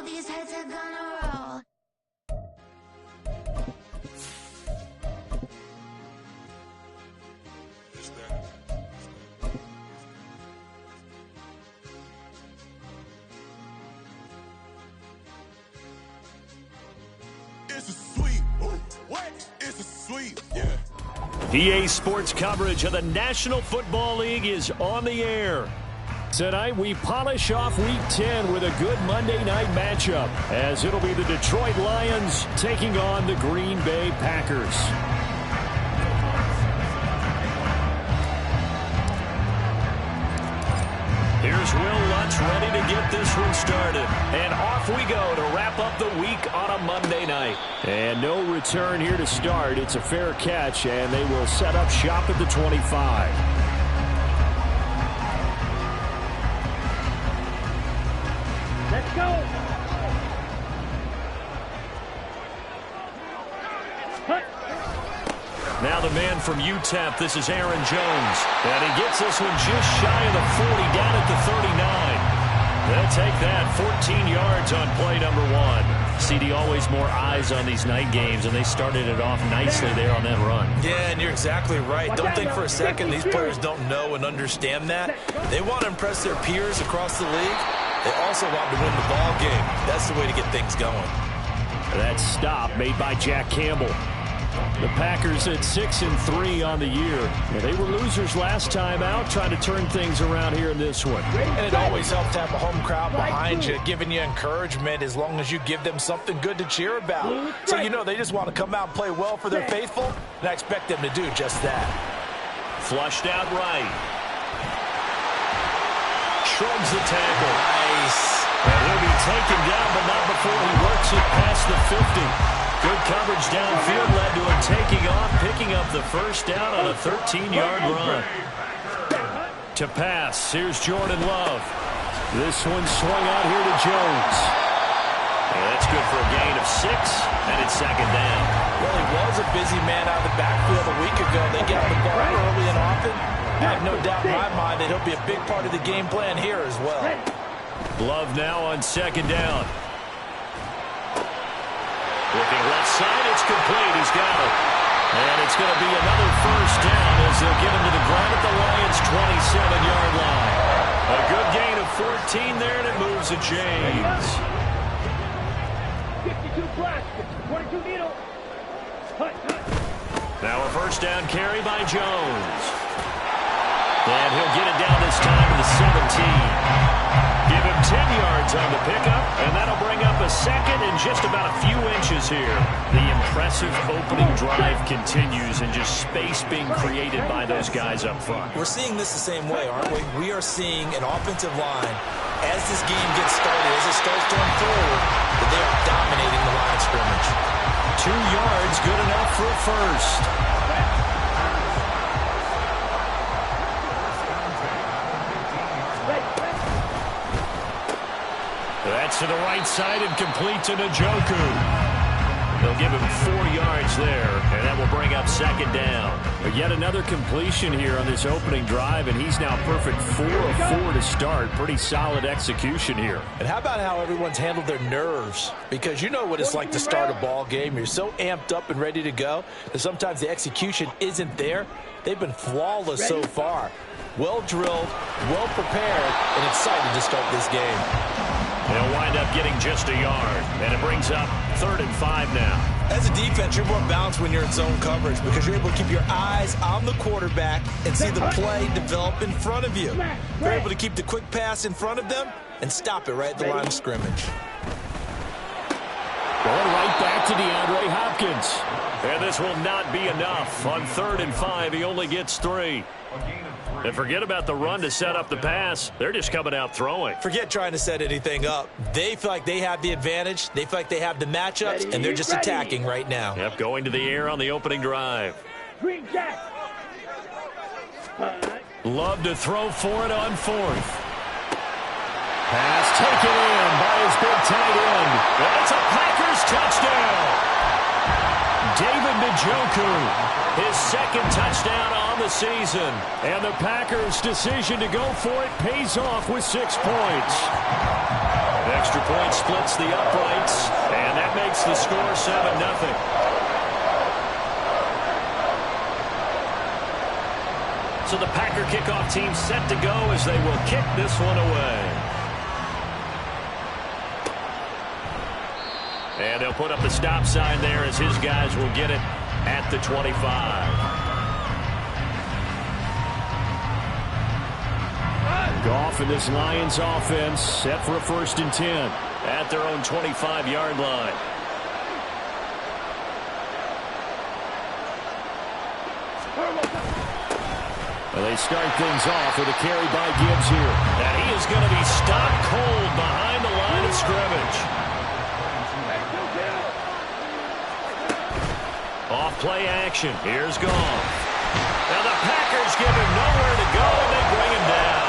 these heads are gonna roll. It's a sweep. What? It's a sweep. Yeah. EA Sports coverage of the National Football League is on the air. Tonight, we polish off Week 10 with a good Monday night matchup, as it'll be the Detroit Lions taking on the Green Bay Packers. Here's Will Lutz ready to get this one started. And off we go to wrap up the week on a Monday night. And no return here to start. It's a fair catch, and they will set up shop at the 25. Let's go. Now the man from UTEP, this is Aaron Jones. And he gets this one just shy of the 40, down at the 39. They'll take that, 14 yards on play number 1. CD, always more eyes on these night games, and they started it off nicely there on that run. Yeah, and you're exactly right. Don't think for a second these players don't know and understand that. They want to impress their peers across the league. They also want to win the ball game. That's the way to get things going. That stop made by Jack Campbell. The Packers at 6-3 on the year. Yeah, they were losers last time out, trying to turn things around here in this one. And it always helps to have a home crowd behind you, giving you encouragement as long as you give them something good to cheer about. So you know they just want to come out and play well for their faithful, and I expect them to do just that. Flushed out right. Shrugs the tackle. Nice. And he'll be taken down, but not before he works it past the 50. Good coverage downfield led to him taking off, picking up the first down on a 13-yard run. To pass, here's Jordan Love. This one swung out here to Jones. And that's good for a gain of 6, and it's second down. Well, he was a busy man out of the backfield a week ago. They got the ball early and often. I have no doubt in my mind that he'll be a big part of the game plan here as well. Love now on second down. Looking left side, it's complete. He's got it. And it's going to be another first down as they'll get him to the ground at the Lions' 27-yard line. A good gain of 14 there, and it moves to James. 52 flash, 22 needle. Now a first down carry by Jones. And he'll get it down this time to the 17. Give him 10 yards on the pickup, and that'll bring up a second and just about a few inches here. The impressive opening drive continues, and just space being created by those guys up front. We're seeing this the same way, aren't we? We are seeing an offensive line, as this game gets started, as it starts to unfold, that they are dominating the line of scrimmage. 2 yards, good enough for a first. That's to the right side and complete to Njoku. They'll give him 4 yards there, and that will bring up second down. But yet another completion here on this opening drive, and he's now perfect 4 of 4 to start. Pretty solid execution here. And how about how everyone's handled their nerves? Because you know what it's like to start a ball game. You're so amped up and ready to go that sometimes the execution isn't there. They've been flawless so far. Well drilled, well prepared, and excited to start this game. They'll wind up getting just a yard, and it brings up 3rd and 5 now. As a defense, you're more balanced when you're in zone coverage because you're able to keep your eyes on the quarterback and see the play develop in front of you. You're able to keep the quick pass in front of them and stop it right at the line of scrimmage. Going right back to DeAndre Hopkins. And this will not be enough. On 3rd and 5, he only gets 3. And forget about the run to set up the pass. They're just coming out throwing. Forget trying to set anything up. They feel like they have the advantage. They feel like they have the matchups, and they're just attacking right now. Yep, going to the air on the opening drive. Green Jack. Love to throw for it on 4th. Pass taken in by his big tight end. And it's a Packers touchdown. David Njoku, his 2nd touchdown on the the season. And the Packers' decision to go for it pays off with 6 points. Extra point splits the uprights, and that makes the score 7-0. So the Packer kickoff team set to go as they will kick this one away. And they'll put up the stop sign there as his guys will get it at the 25. Goff and this Lions offense set for a 1st and 10 at their own 25-yard line. Well, they start things off with a carry by Gibbs here. And he is going to be stopped cold behind the line of scrimmage. Off play action. Here's Goff. Now the Packers give him nowhere to go, and they bring him down.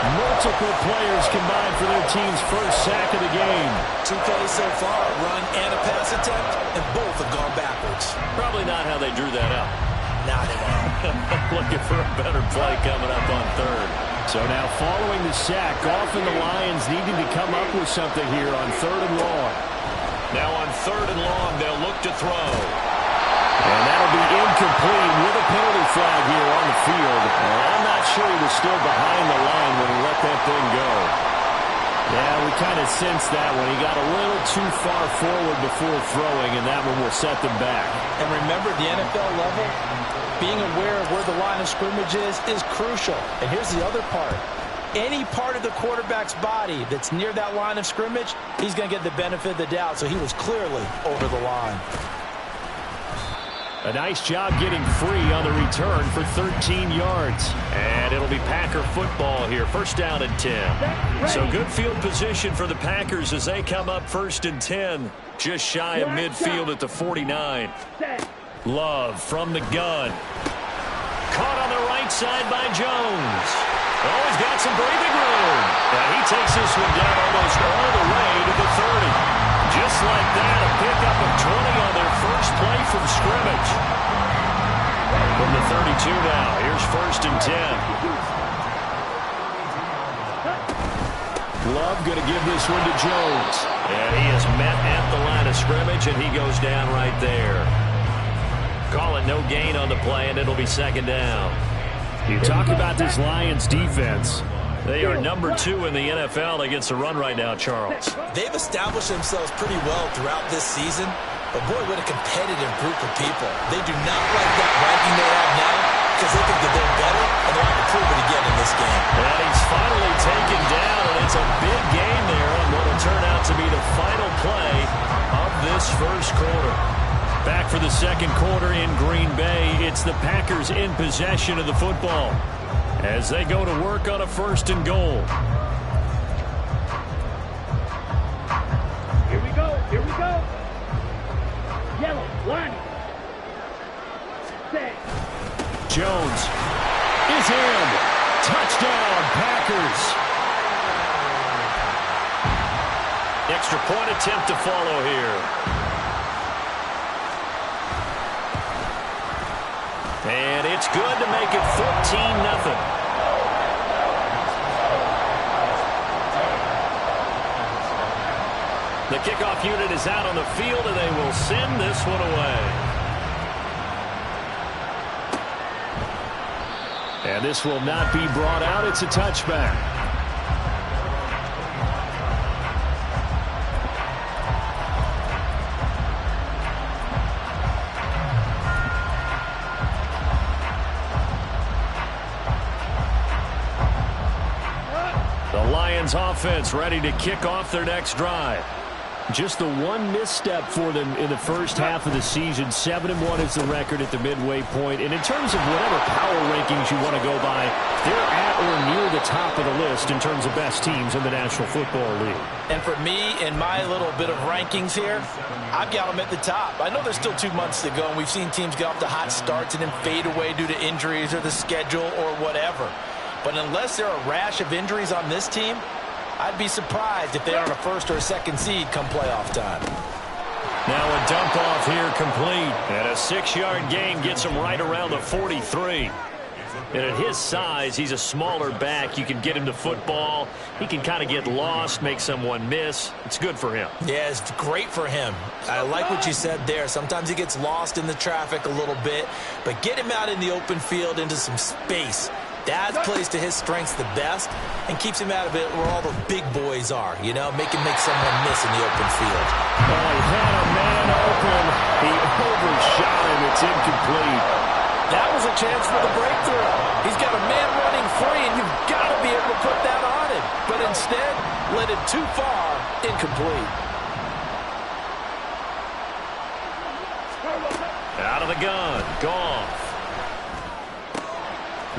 Multiple players combined for their team's first sack of the game. 2 plays so far, a run and a pass attempt, and both have gone backwards. Probably not how they drew that up. Not at all. Looking for a better play coming up on 3rd. So now following the sack, Goff and the Lions needing to come up with something here on 3rd and long. Now on 3rd and long, they'll look to throw. And that'll be incomplete with a penalty flag here on the field. And I'm not sure he was still behind the line when he let that thing go. Yeah, we kind of sensed that when he got a little too far forward before throwing, and that one will set them back. And remember, the NFL level, being aware of where the line of scrimmage is crucial. And here's the other part. Any part of the quarterback's body that's near that line of scrimmage, he's going to get the benefit of the doubt. So he was clearly over the line. A nice job getting free on the return for 13 yards. And it'll be Packer football here. 1st down and 10. So good field position for the Packers as they come up 1st and 10. Just shy of midfield at the 49. Love from the gun. Caught on the right side by Jones. Oh, he's got some breathing room. And he takes this one down almost all the way to the 30. Just like that, a pickup of 20 on their first play from scrimmage. From the 32 now, here's 1st and 10. Love going to give this one to Jones. And he is met at the line of scrimmage, and he goes down right there. Call it no gain on the play, and it'll be 2nd down. You talk about this Lions defense. They are number 2 in the NFL against the run right now, Charles. They've established themselves pretty well throughout this season. But, boy, what a competitive group of people. They do not like that ranking they have now because they think that they're better, and they'll have to prove it again in this game. And he's finally taken down, and it's a big game there on what will turn out to be the final play of this 1st quarter. Back for the 2nd quarter in Green Bay. It's the Packers in possession of the football as they go to work on a 1st and goal. Here we go. Here we go. Yellow, line. Set. Jones is in. Touchdown, Packers. Extra point attempt to follow here. And it's good to make it 14-0. The kickoff unit is out on the field, and they will send this one away. And this will not be brought out. It's a touchback. Offense ready to kick off their next drive. Just the one misstep for them in the first half of the season. 7-1 is the record at the midway point. And in terms of whatever power rankings you want to go by, they're at or near the top of the list in terms of best teams in the National Football League. And for me, in my little bit of rankings here, I've got them at the top. I know there's still 2 months to go, and we've seen teams get off to hot starts and then fade away due to injuries or the schedule or whatever. But unless there are a rash of injuries on this team, I'd be surprised if they aren't a 1st or a 2nd seed come playoff time. Now a dump off here complete. And a 6-yard gain gets him right around the 43. And at his size, he's a smaller back. You can get him to football. He can kind of get lost, make someone miss. It's good for him. Yeah, it's great for him. I like what you said there. Sometimes he gets lost in the traffic a little bit, but get him out in the open field into some space. That plays to his strengths the best and keeps him out of it where all the big boys are, you know, make someone miss in the open field. Oh, he had a man open. He overshot him. It's incomplete. That was a chance for the breakthrough. He's got a man running free, and you've got to be able to put that on him. But instead, led it too far, incomplete. Out of the gun, Goff.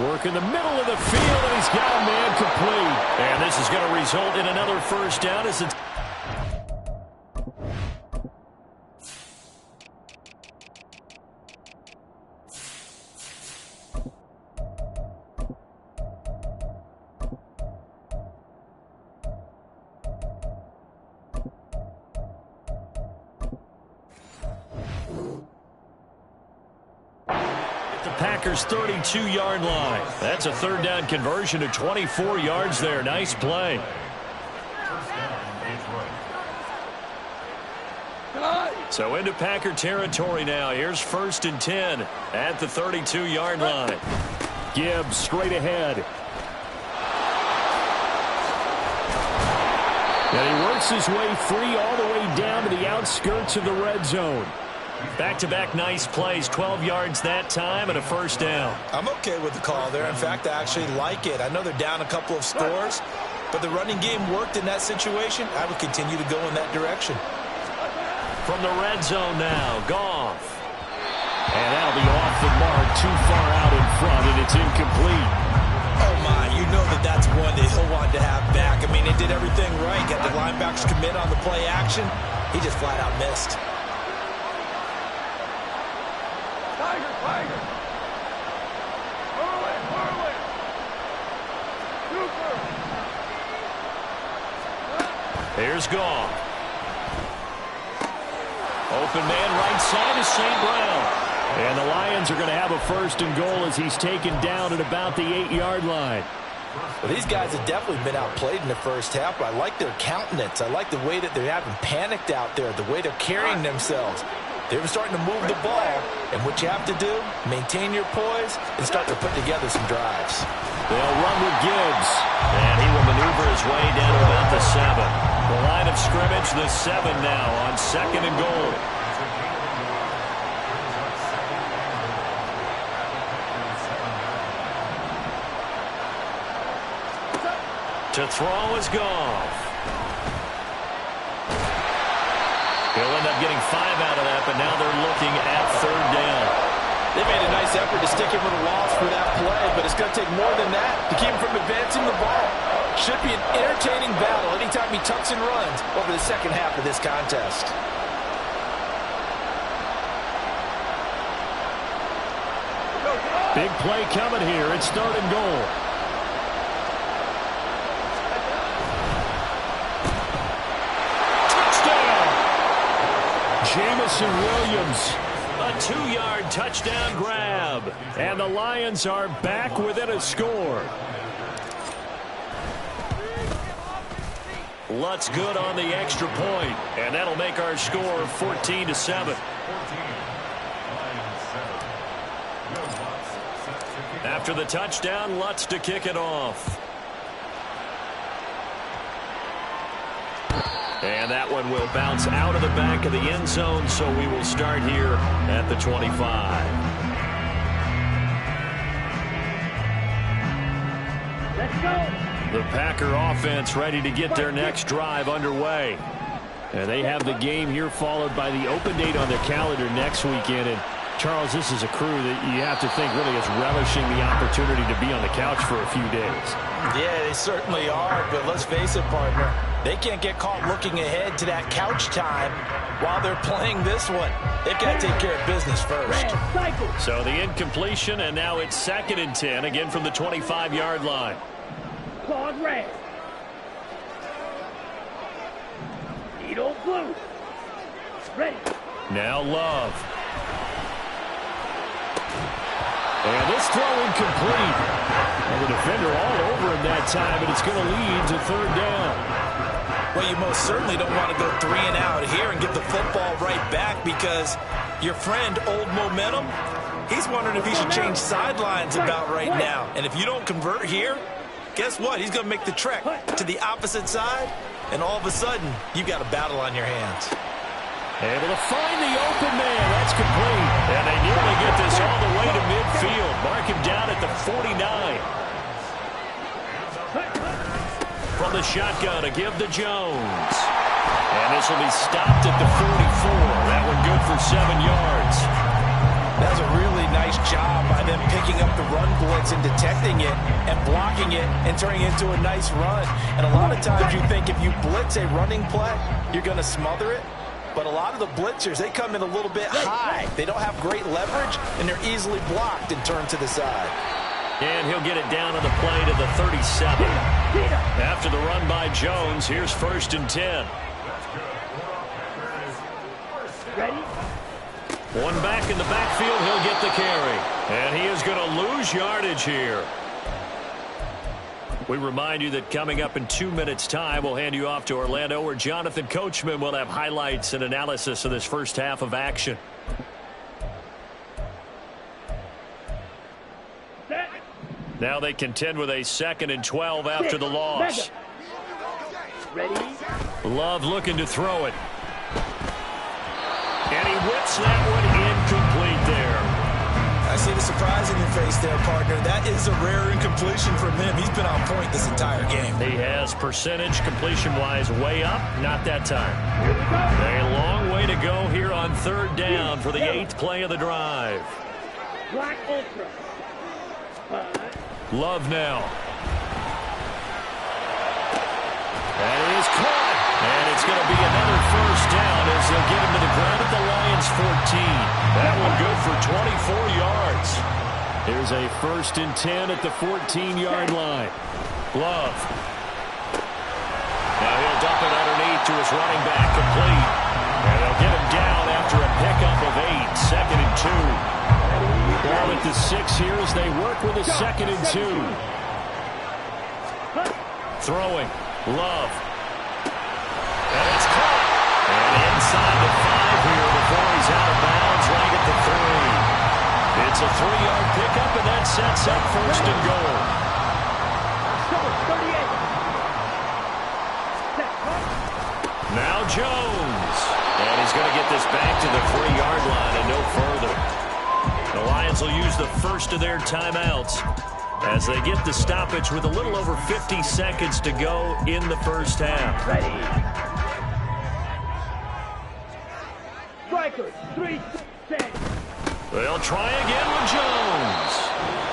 Work in the middle of the field, and he's got a man complete. And this is going to result in another first down as it's... Packers 32-yard line. That's a third down conversion to 24 yards there. Nice play. So into Packer territory now. Here's 1st and 10 at the 32-yard line. Gibbs straight ahead. And he works his way free all the way down to the outskirts of the red zone. Back-to-back nice plays, 12 yards that time and a first down. I'm okay with the call there. In fact, I actually like it. I know they're down a couple of scores, but the running game worked in that situation. I would continue to go in that direction. From the red zone now, Goff. And that'll be off the mark, too far out in front, and it's incomplete. Oh, my, you know that's one that he'll want to have back. I mean, they did everything right. Got the linebackers commit on the play action. He just flat out missed. Tiger. Whirling. Super. Here's Goff. Open man right side is St. Brown. And the Lions are going to have a 1st and goal as he's taken down at about the 8-yard line. Well, these guys have definitely been outplayed in the first half, but I like their countenance. I like the way that they're having panicked out there, the way they're carrying themselves. They're starting to move the ball, and what you have to do, maintain your poise and start to put together some drives. They'll run with Gibbs, and he will maneuver his way down to about the 7. The line of scrimmage, the 7 now on 2nd and goal. To throw is Goff. He'll end up getting 5 out of that, but now they're looking at 3rd down. They made a nice effort to stick him with a loss for that play, but it's going to take more than that to keep him from advancing the ball. Should be an entertaining battle anytime he tucks and runs over the second half of this contest. Big play coming here. It's 3rd and goal. Jameson Williams, a 2-yard touchdown grab. And the Lions are back within a score. Lutz good on the extra point, and that'll make our score 14-7. After the touchdown, Lutz to kick it off. And that one will bounce out of the back of the end zone, so we will start here at the 25. Let's go. The Packer offense ready to get their next drive underway. And they have the game here followed by the open date on their calendar next weekend. And Charles, this is a crew that you have to think really is relishing the opportunity to be on the couch for a few days. Yeah, they certainly are, but let's face it, partner. They can't get caught looking ahead to that couch time while they're playing this one. They've got to take care of business first. So the incompletion, and now it's 2nd and 10, again from the 25-yard line. Claude red. Edo blue. Ready. Now Love. And this throw incomplete. And the defender all over him that time, and it's going to lead to third down. Well, you most certainly don't want to go 3 and out here and get the football right back, because your friend, Old Momentum, he's wondering if he should change sidelines about right now. And if you don't convert here, guess what? He's going to make the trek to the opposite side, and all of a sudden, you've got a battle on your hands. Able to find the open man. That's complete. And they nearly get this all the way to midfield. Mark him down at the 49. From the shotgun to give to Jones. And this will be stopped at the 44. That one good for 7 yards. That was a really nice job by them picking up the run blitz and detecting it and blocking it and turning it into a nice run. And a lot of times you think if you blitz a running play, you're going to smother it. But a lot of the blitzers, they come in a little bit high. They don't have great leverage, and they're easily blocked and turned to the side. And he'll get it down on the play to the 37. After the run by Jones, here's 1st and 10. Ready. One back in the backfield, he'll get the carry. And he is going to lose yardage here. We remind you that coming up in 2 minutes' time, we'll hand you off to Orlando, where Jonathan Coachman will have highlights and analysis of this first half of action. Now they contend with a 2nd and 12 after the loss. Ready. Love looking to throw it. And he whips that one incomplete there. I see the surprise in your face there, partner. That is a rare incompletion from him. He's been on point this entire game. He has percentage completion-wise way up. Not that time. A long way to go here on 3rd down for the 8th play of the drive. Black Ultra. Love now. That is caught. And it's going to be another 1st down as they'll get him to the ground at the Lions 14. That one good for 24 yards. Here's a 1st and 10 at the 14-yard line. Love. Now he'll dump it underneath to his running back, complete. And they'll get him down after a pickup of 8, 2nd and 2. Ball at the 6 here as they work with a 2nd and 2. Throwing. Love. And it's caught. And inside the 5 here before he's out of bounds right at the 3. It's a 3-yard pickup, and that sets up 1st and goal. Now Jones. And he's going to get this back to the 3-yard line and no further. The Lions will use the first of their timeouts as they get the stoppage with a little over 50 seconds to go in the first half. Ready. Strikers, 3, 6. They'll try again with Jones.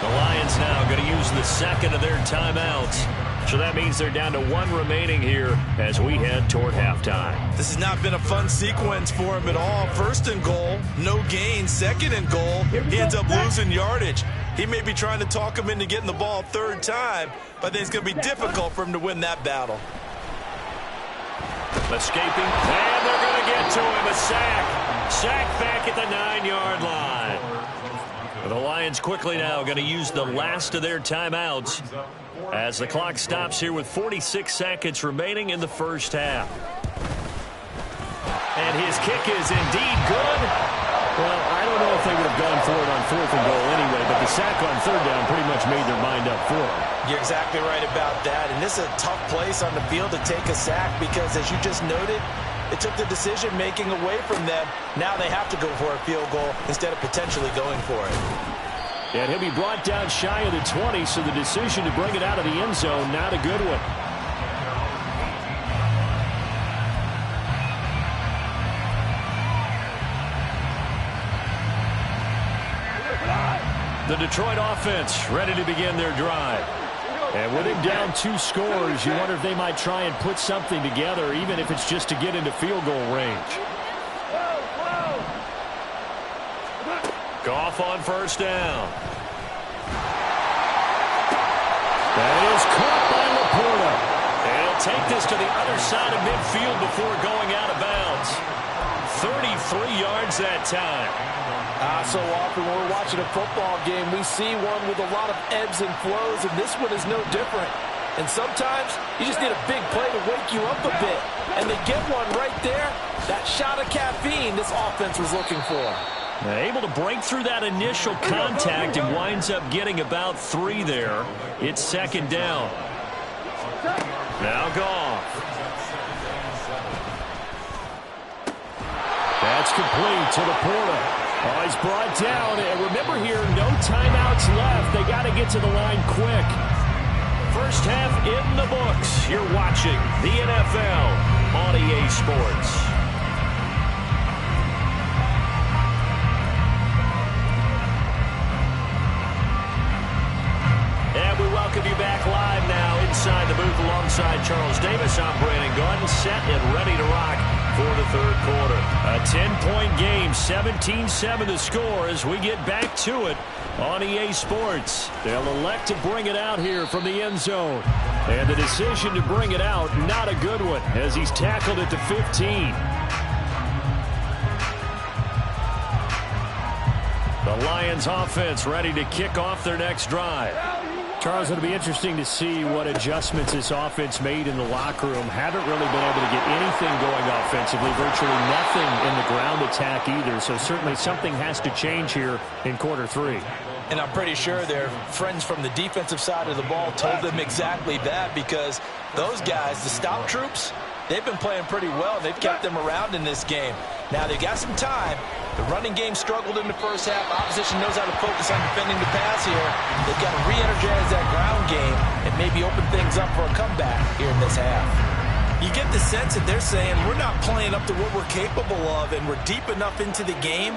The Lions now going to use the 2nd of their timeouts. So that means they're down to 1 remaining here as we head toward halftime. This has not been a fun sequence for him at all. 1st and goal, no gain. 2nd and goal, he ends up losing yardage. He may be trying to talk him into getting the ball 3rd time, but I think it's going to be difficult for him to win that battle. Escaping, and they're going to get to him. A sack. Sack back at the 9-yard line. The Lions quickly now going to use the last of their timeouts as the clock stops here with 46 seconds remaining in the first half. And his kick is indeed good. Well, I don't know if they would have gone for it on 4th and goal anyway, but the sack on 3rd down pretty much made their mind up for it. You're exactly right about that. And this is a tough place on the field to take a sack because, as you just noted, it took the decision-making away from them. Now they have to go for a field goal instead of potentially going for it. And he'll be brought down shy of the 20, so the decision to bring it out of the end zone, not a good one. The Detroit offense ready to begin their drive. And with him down 2 scores, you wonder if they might try and put something together, even if it's just to get into field goal range. Goff on 1st down. That is caught by Laporta. And he'll take this to the other side of midfield before going out of bounds. 34 3 yards that time. So often when we're watching a football game, we see one with a lot of ebbs and flows, and this one is no different. And sometimes you just need a big play to wake you up a bit. And they get one right there. That shot of caffeine this offense was looking for. Able to break through that initial contact and winds up getting about 3 there. It's second down. Now Goff. That's complete to Laporta. Oh, he's brought down. And remember here, no timeouts left. They got to get to the line quick. First half in the books. You're watching the NFL on EA Sports. And we welcome you back live now inside the booth alongside Charles Davis. I'm Brandon Gaudin, set and ready to rock for the third quarter. A 10-point game, 17-7 the score as we get back to it on EA Sports. They'll elect to bring it out here from the end zone. And the decision to bring it out, not a good one, as he's tackled at the 15. The Lions offense ready to kick off their next drive. Charles, it'll be interesting to see what adjustments this offense made in the locker room. Haven't really been able to get anything going offensively, virtually nothing in the ground attack either. So certainly something has to change here in quarter 3. And I'm pretty sure their friends from the defensive side of the ball told them exactly that, because those guys, the stop troops, they've been playing pretty well. They've kept them around in this game. Now they got some time. The running game struggled in the first half. Opposition knows how to focus on defending the pass here. They've got to re-energize that ground game and maybe open things up for a comeback here in this half. You get the sense that they're saying we're not playing up to what we're capable of, and we're deep enough into the game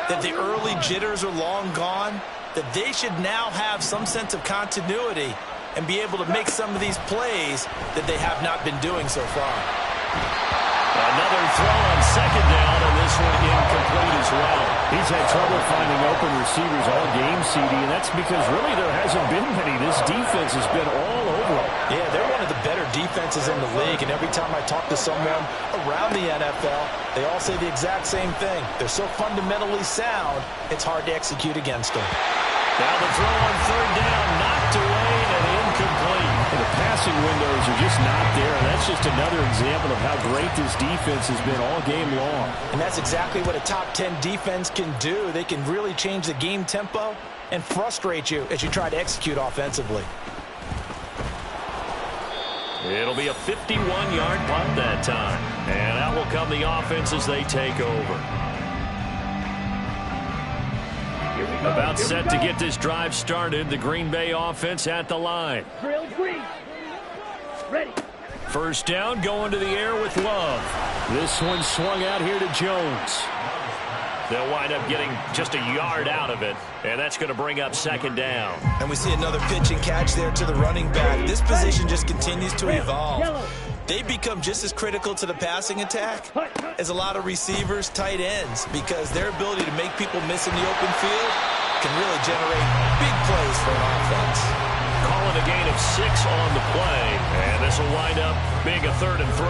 that the early jitters are long gone, that they should now have some sense of continuity and be able to make some of these plays that they have not been doing so far. Another throw on second down, and this one incomplete as well. He's had trouble finding open receivers all game, CD, and that's because really there hasn't been many. This defense has been all over them. Yeah, they're one of the better defenses in the league, and every time I talk to someone around the NFL, they all say the exact same thing. They're so fundamentally sound, it's hard to execute against them. Now the throw on third down, knocked away and incomplete. And the passing windows are just not there. And that's just another example of how great this defense has been all game long. And that's exactly what a top 10 defense can do. They can really change the game tempo and frustrate you as you try to execute offensively. It'll be a 51-yard punt that time. And out will come the offense as they take over. About set to get this drive started. The Green Bay offense at the line. Drill green. Ready. First down, going to the air with Love. This one swung out here to Jones. They'll wind up getting just a yard out of it, and that's going to bring up second down. And we see another pitch and catch there to the running back. This position just continues to evolve. They become just as critical to the passing attack as a lot of receivers, tight ends, because their ability to make people miss in the open field can really generate big plays for an offense. Calling a gain of 6 on the play, and this will wind up being a 3rd and 3.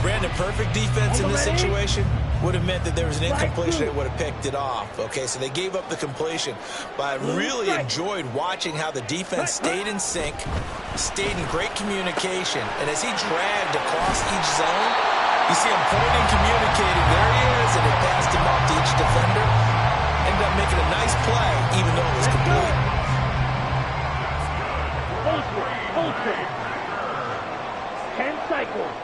Brandon, perfect defense in this situation would have meant that there was an incompletion that would have picked it off. Okay, so they gave up the completion. But I really enjoyed watching how the defense stayed in sync, stayed in great communication. And as he dragged across each zone, you see him pointing, communicating. There he is, and he passed him off to each defender. Ended up making a nice play, even though it was complete. Hold 10 cycles.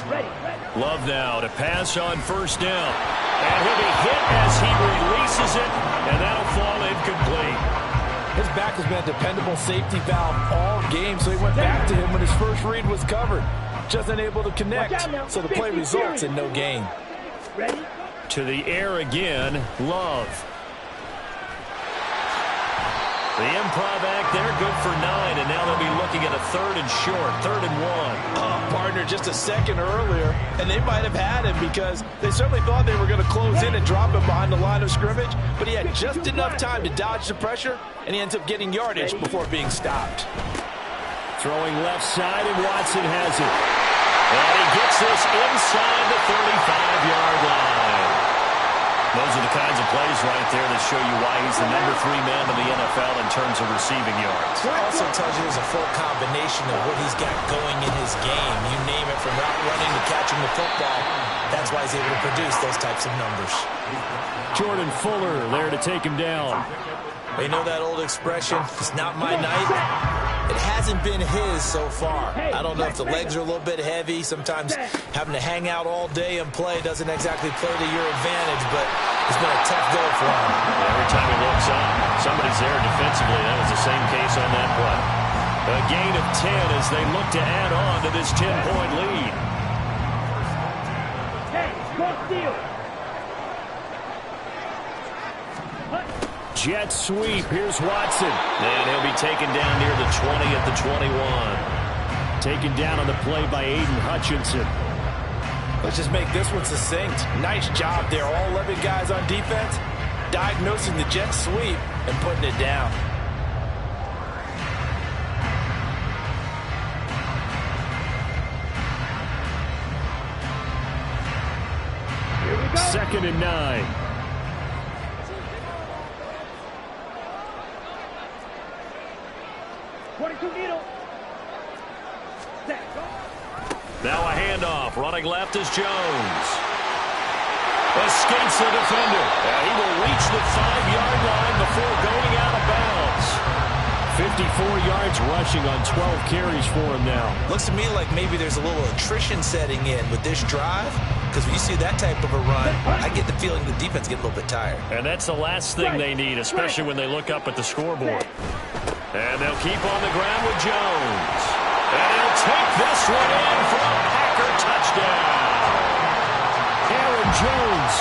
Ready. Love now to pass on first down. And he'll be hit as he releases it, and that'll fall incomplete. His back has been a dependable safety valve all game, so he went back to him when his first read was covered. Just unable to connect, so the play results in no gain. Ready. To the air again, Love. The improv act there, good for 9, and now they'll be looking at a 3rd and short, 3rd and 1. Oh, partner, just a second earlier, and they might have had him because they certainly thought they were going to close in and drop him behind the line of scrimmage, but he had just enough time to dodge the pressure, and he ends up getting yardage before being stopped. Throwing left side, and Watson has it. And he gets this inside the 35-yard line. Those are the kinds of plays right there that show you why he's the number 3 man in the NFL in terms of receiving yards. It also tells you there's a full combination of what he's got going in his game. You name it, from route running to catching the football. That's why he's able to produce those types of numbers. Jordan Fuller there to take him down. You know that old expression, it's not my night? It hasn't been his so far. I don't know if the legs are a little bit heavy. Sometimes having to hang out all day and play doesn't exactly play to your advantage, but it's been a tough go for him. Every time he looks up, somebody's there defensively. That was the same case on that play. A gain of 10 as they look to add on to this 10-point lead. Hey, go steal. Jet sweep. Here's Watson. And he'll be taken down near the 20 at the 21. Taken down on the play by Aiden Hutchinson. Let's just make this one succinct. Nice job there. All 11 guys on defense diagnosing the jet sweep and putting it down. Here we go. 2nd and 9. Now a handoff. Running left is Jones. Escapes the defender. He will reach the 5-yard line before going out of bounds. 54 yards rushing on 12 carries for him now. Looks to me like maybe there's a little attrition setting in with this drive, because when you see that type of a run, I get the feeling the defense get a little bit tired. And that's the last thing they need, especially when they look up at the scoreboard. And they'll keep on the ground with Jones. And he'll take this one in for a Packer touchdown. Aaron Jones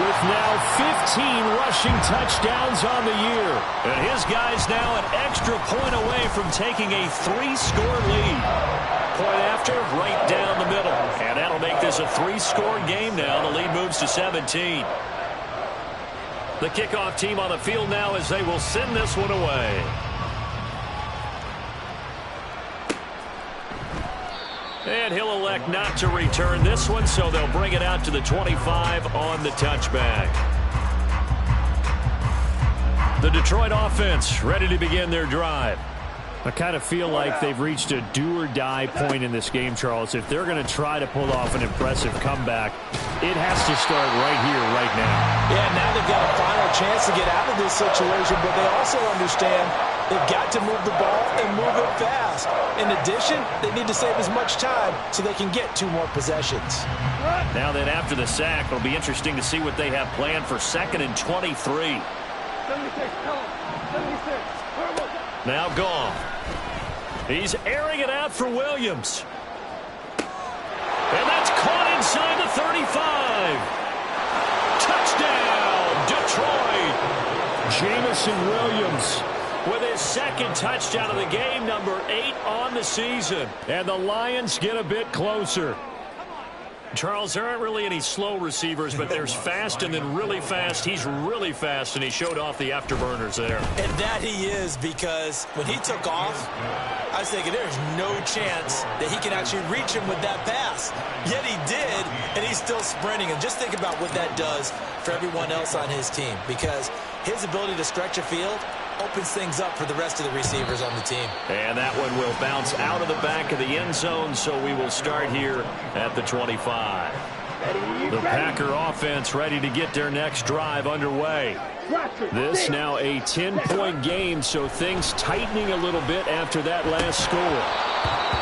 with now 15 rushing touchdowns on the year. And his guy's now an extra point away from taking a 3-score lead. Point after, right down the middle. And that'll make this a 3-score game now. The lead moves to 17. The kickoff team on the field now as they will send this one away. And he'll elect not to return this one, so they'll bring it out to the 25 on the touchback. The Detroit offense ready to begin their drive. I kind of feel like they've reached a do-or-die point in this game, Charles. If they're going to try to pull off an impressive comeback, it has to start right here, right now. Yeah, now they've got a final chance to get out of this situation, but they also understand they've got to move the ball and move it fast. In addition, they need to save as much time so they can get 2 more possessions. Now then, after the sack, it'll be interesting to see what they have planned for 2nd and 23. 76, come on. 76. Now gone. He's airing it out for Williams. And that's caught inside the 35. Touchdown, Detroit. Jamison Williams with his 2nd touchdown of the game, number 8 on the season. And the Lions get a bit closer. Charles, there aren't really any slow receivers, but there's fast and then really fast. He's really fast, and he showed off the afterburners there. And that he is, because when he took off, I was thinking there's no chance that he can actually reach him with that pass. Yet he did, and he's still sprinting. And just think about what that does for everyone else on his team, because his ability to stretch a field opens things up for the rest of the receivers on the team. And that one will bounce out of the back of the end zone, so we will start here at the 25. The Packer offense ready to get their next drive underway. This now a 10-point game, so things tightening a little bit after that last score.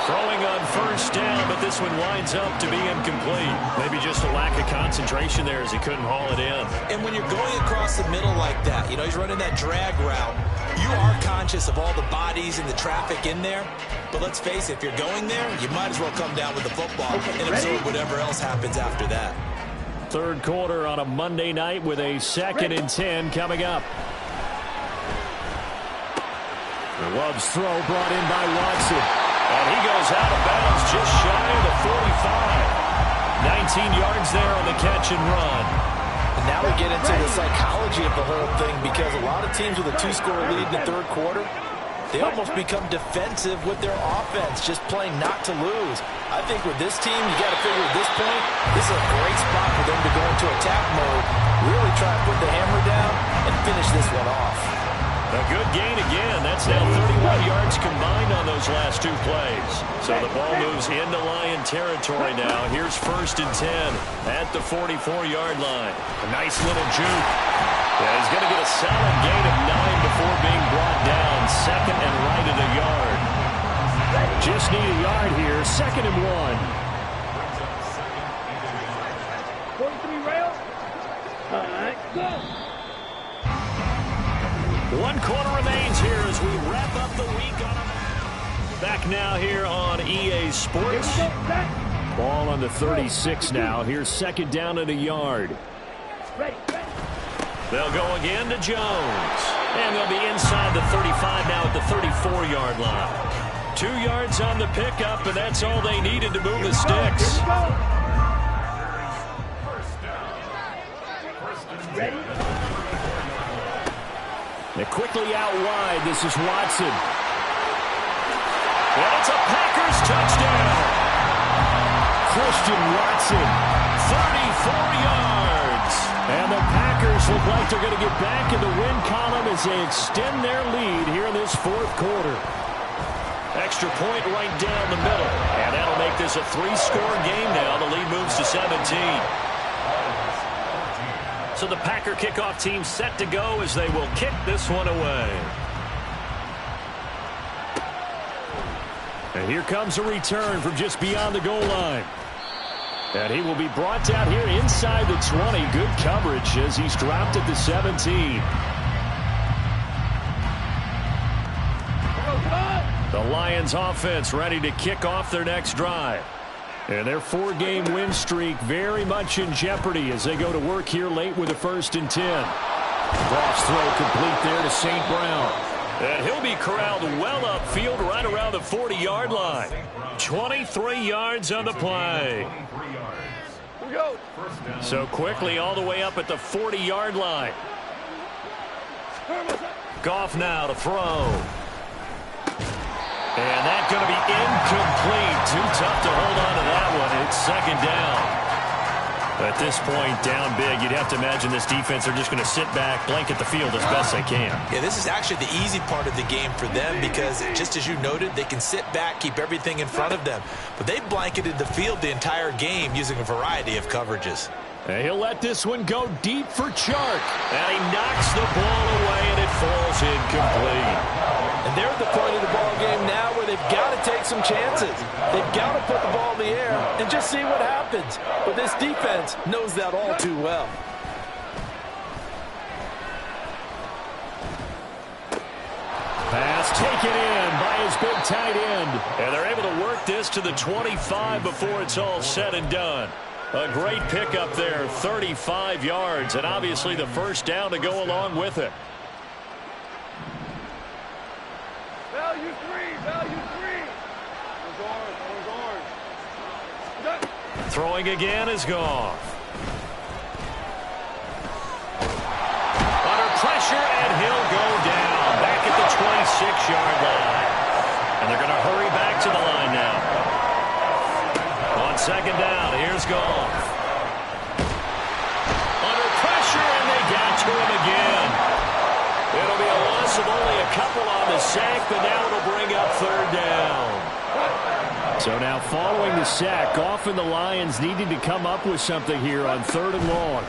Throwing on 1st down, but this one winds up to be incomplete. Maybe just a lack of concentration there as he couldn't haul it in. And when you're going across the middle like that, you know, he's running that drag route, you are conscious of all the bodies and the traffic in there. But let's face it, if you're going there, you might as well come down with the football and absorb whatever else happens after that. 3rd quarter on a Monday night with a 2nd and 10 coming up. The Love's throw brought in by Watson. And he goes out of bounds just shy of the 45. 19 yards there on the catch and run. And now we get into the psychology of the whole thing, because a lot of teams with a 2-score lead in the 3rd quarter, they almost become defensive with their offense, just playing not to lose. I think with this team, you got to figure at this point, this is a great spot for them to go into attack mode, really try to put the hammer down and finish this one off. A good gain again. That's now 31 yards combined on those last two plays. So the ball moves into Lion territory now. Here's 1st and 10 at the 44-yard line. A nice little juke. Yeah, he's going to get a solid gain of 9 before being brought down. 2nd and right at a yard. Just need a yard here. 2nd and 1. 43 rail. All right, go. 1 quarter remains here as we wrap up the week on back now here on EA Sports. Ball on the 36 now. Here's 2nd down and a yard. Ready. They'll go again to Jones. And they'll be inside the 35 now at the 34-yard line. 2 yards on the pickup, and that's all they needed to move the sticks. Ready. They're quickly out wide. This is Watson. And it's a Packers touchdown. Christian Watson, 34 yards. And the Packers look like they're going to get back in the win column as they extend their lead here in this 4th quarter. Extra point right down the middle. And that'll make this a 3-score game now. The lead moves to 17. So the Packer kickoff team set to go as they will kick this one away. And here comes a return from just beyond the goal line. And he will be brought down here inside the 20. Good coverage as he's dropped at the 17. The Lions offense ready to kick off their next drive. And their 4-game win streak very much in jeopardy as they go to work here late with a 1st and 10. Goff's throw complete there to St. Brown. And he'll be corralled well upfield right around the 40-yard line. 23 yards on the play. So quickly all the way up at the 40-yard line. Goff now to throw. And that's going to be incomplete. Too tough to hold on to that one. It's 2nd down. At this point, down big, you'd have to imagine this defense are just going to sit back, blanket the field as best they can. Yeah, this is actually the easy part of the game for them because, just as you noted, they can sit back, keep everything in front of them. But they blanketed the field the entire game using a variety of coverages. And he'll let this one go deep for Chark. And he knocks the ball away, and it falls incomplete. And they're at the point of the ball game now where they've got to take some chances. They've got to put the ball in the air and just see what happens. But this defense knows that all too well. Pass taken in by his big tight end. And they're able to work this to the 25 before it's all said and done. A great pickup there, 35 yards, and obviously the 1st down to go along with it. Value 3. Orange. Throwing again is Goff. Under pressure, and he'll go down. Back at the 26-yard line. And they're going to hurry back to the line now. On 2nd down, here's Goff. Under pressure, and they got to him again. It'll be a loss of only a couple on the sack, but now it'll bring up 3rd down. So now following the sack, Goff and the Lions needing to come up with something here on 3rd and long.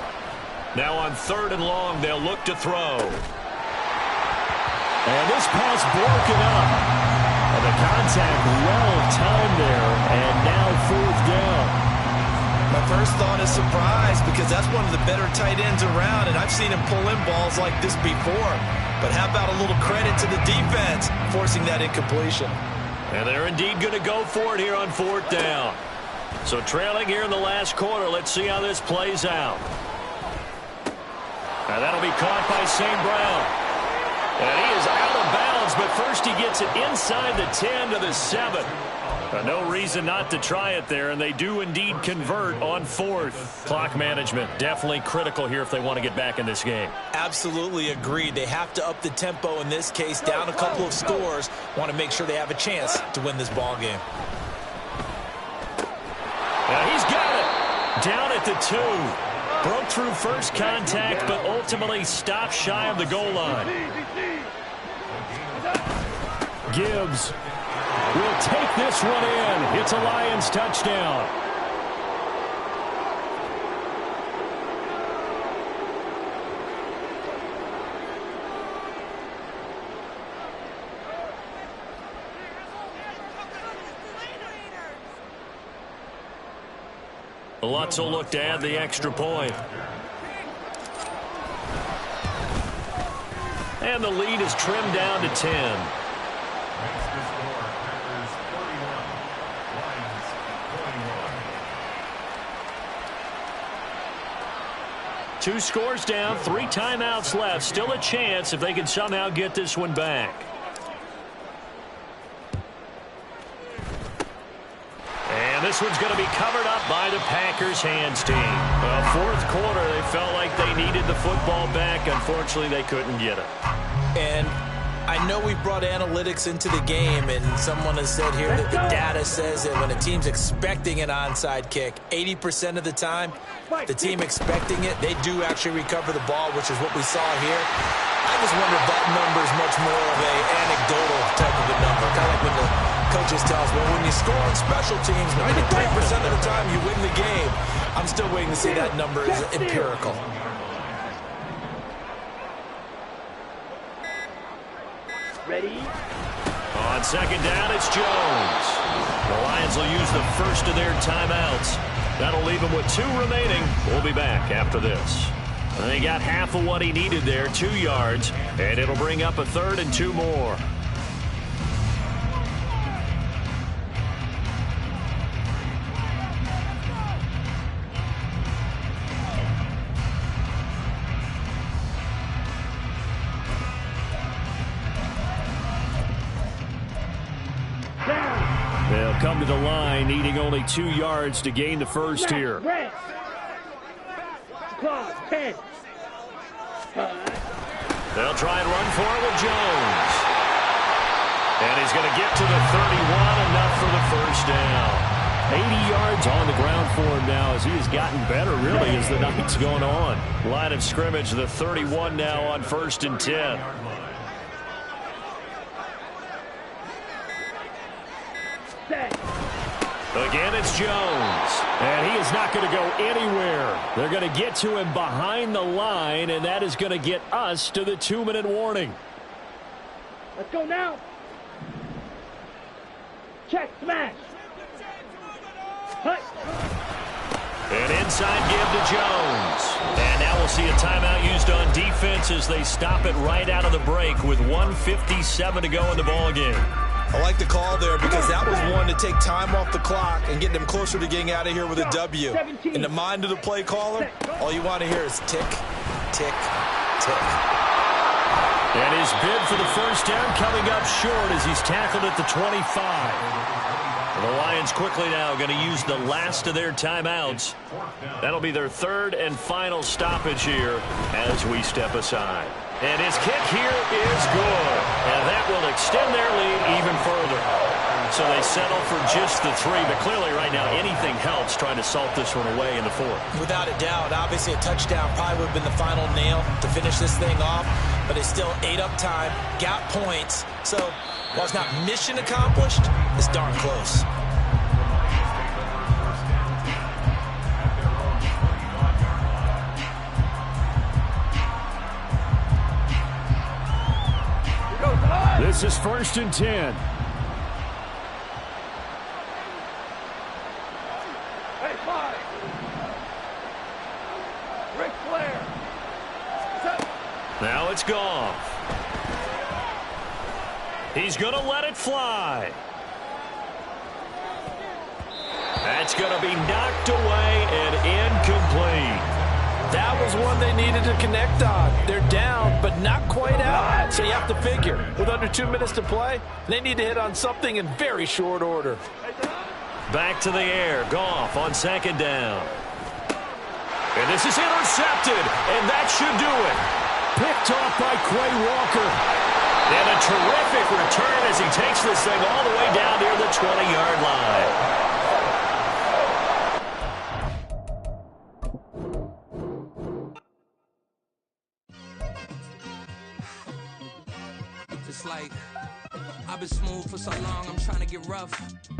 Now on 3rd and long, they'll look to throw. And this pass broken up. And the contact well timed there, and now 4th down. My first thought is surprise because that's one of the better tight ends around, and I've seen him pull in balls like this before. But how about a little credit to the defense forcing that incompletion? And they're indeed going to go for it here on 4th down. So trailing here in the last quarter, let's see how this plays out. And that'll be caught by St. Brown. And he is out of bounds, but first he gets it inside the 10 to the 7. No reason not to try it there, and they do indeed convert on 4th. Clock management, definitely critical here if they want to get back in this game. Absolutely agreed. They have to up the tempo in this case, down a couple of scores. Want to make sure they have a chance to win this ball game. He's got it. Down at the 2. Broke through first contact, but ultimately stopped shy of the goal line. Gibbs will take this one in. It's a Lions touchdown. Lutz will look to add the extra point. And the lead is trimmed down to 10. 2 scores down, 3 timeouts left. Still a chance if they can somehow get this one back. And this one's going to be covered up by the Packers hands team. Fourth quarter, they felt like they needed the football back. Unfortunately, they couldn't get it. And I know we brought analytics into the game, and someone has said here that the data says that when a team's expecting an onside kick, 80% of the time, the team expecting it, they do actually recover the ball, which is what we saw here. I just wonder if that number is much more of an anecdotal type of a number. Kind of like when the coaches tell us, well, when you score on special teams, 93% of the time you win the game. I'm still waiting to see that number is empirical. Ready? On second down, it's Jones. The Lions will use the first of their timeouts. That'll leave him with 2 remaining. We'll be back after this. They got half of what he needed there, 2 yards, and it'll bring up a 3rd and 2 more. They'll come to the line, needing only 2 yards to gain the first here. Clock, 10. They'll try and run for it with Jones. And he's going to get to the 31, enough for the first down. 80 yards on the ground for him now as he has gotten better, really, as the night's going on. Line of scrimmage, the 31 now on 1st and 10. Again, it's Jones. And he is not going to go anywhere. They're going to get to him behind the line, and that is going to get us to the 2-minute warning. Let's go now. Check, smash. Hut. An inside give to Jones. And now we'll see a timeout used on defense as they stop it right out of the break with 1:57 to go in the ballgame. I like the call there because that was one to take time off the clock and get them closer to getting out of here with a W. In the mind of the play caller, all you want to hear is tick, tick, tick. And his bid for the first down coming up short as he's tackled at the 25. The Lions quickly now going to use the last of their timeouts. That'll be their 3rd and final stoppage here as we step aside. And his kick here is good. And that will extend their lead even further. So they settle for just the 3. But clearly right now anything helps trying to salt this one away in the 4th. Without a doubt. Obviously a touchdown probably would have been the final nail to finish this thing off. But it's still ate up time. Got points. So while it's not mission accomplished, it's darn close. This is 1st and 10. Hey, 5. Ric Flair. Now it's Goff. He's going to let it fly. That's going to be knocked away and incomplete. That was one they needed to connect on. They're down, but not quite out. So you have to figure, with under 2 minutes to play, they need to hit on something in very short order. Back to the air. Goff on second down. And this is intercepted, and that should do it. Picked off by Quay Walker. And a terrific return as he takes this thing all the way down near the 20-yard line. It's like I've been smooth for so long, I'm trying to get rough.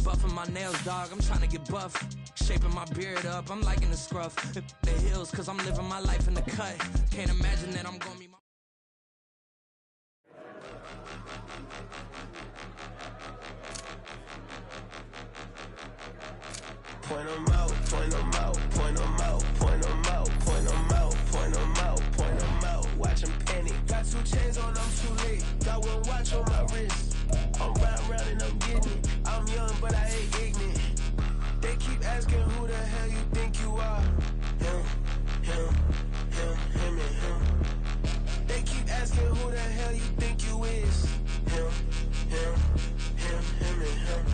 Buffing my nails, dog, I'm trying to get buff. Shaping my beard up, I'm liking the scruff. The hills, cause I'm living my life in the cut. Can't imagine that I'm gonna be my... Point 'em out, point 'em out, point 'em out, point 'em out, point 'em out, point 'em out, point 'em out. Watch 'em panic. Got 2 chains on, I'm too late. Got 1 watch on my wrist. I'm round and I'm getting it. I'm young, but I ain't ignorant. They keep asking who the hell you think you are. Him, and him. They keep asking who the hell you think you is. Him, and him.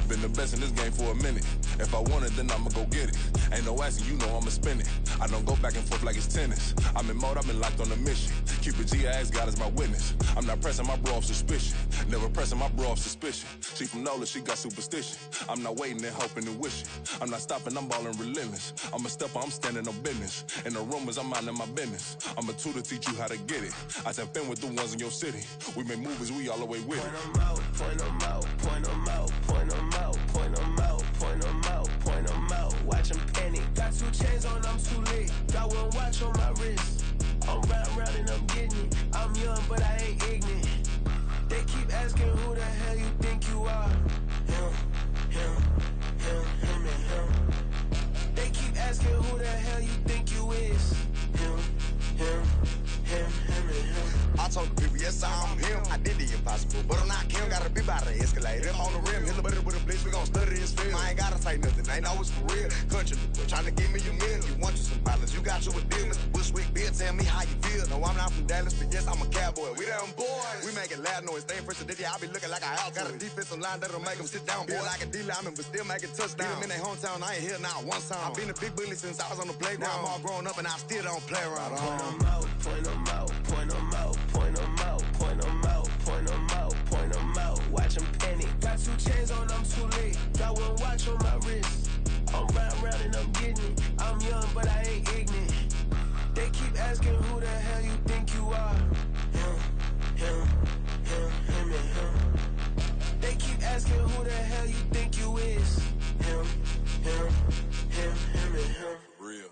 Been the best in this game for a minute. If I want it, then I'ma go get it. Ain't no asking, you know I'ma spin it. I don't go back and forth like it's tennis. I'm in mode, I've been locked on a mission. Keep it G, I ask God as my witness. I'm not pressing my bro off suspicion. Never pressing my bro off suspicion. She from Nola, she got superstition. I'm not waiting and hoping and wishing. I'm not stopping, I'm balling relentless. I'm a stepper, I'm standing on business. In the rumors, I'm minding my business. I'm a tutor, teach you how to get it. I tap in with the ones in your city. We make movies, we all the way with it. Point 'em out, point 'em out, point 'em out, point 'em out, point 'em out, point 'em out, point 'em out. Watch 'em panic. Got 2 chains on, I'm too late. Got 1 watch on my wrist. I'm round and I'm getting it. I'm young, but I ain't ignorant. They keep asking who the hell you think you are. Him, and him. They keep asking who the hell you think you is. Him, and him. I told the people, yes, I'm him. I did the impossible, but I'm not Kim. Gotta be by the escalator. I'm on the rim, hit the better with a blitz. We gon' study this film. I ain't gotta say nothing, ain't know it's for real. Country, trying to give me your meal. You want you some violence, you got you a deal. Mr. Bushwick, Bill, tell me how you feel. No, I'm not from Dallas, but yes, I'm a cowboy. We them boys. We making loud noise, staying fresh to this. I be looking like a house. Got a defensive line that'll make them sit down. Feel like a D-lineman, but still making touchdowns. Them in their hometown, I ain't here now one time. I've been a big bully since I was on the playground. Now I'm all grown up and I still don't play around. Point 'em out, point 'em out, point 'em out, point 'em out, point 'em out, point 'em out, point 'em out. Watch 'em panic. Got 2 chains on, I'm too late. Got 1 watch on my wrist. I'm round and I'm getting it. I'm young, but I ain't ignorant. They keep asking who the hell you think you are. Him, and him. They keep asking who the hell you think you is. Him, and him. Real.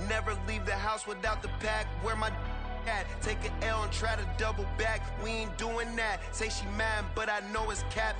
Never leave the house without the pack. Where my at? Take an L and try to double back. We ain't doing that. Say she mad, but I know it's cap.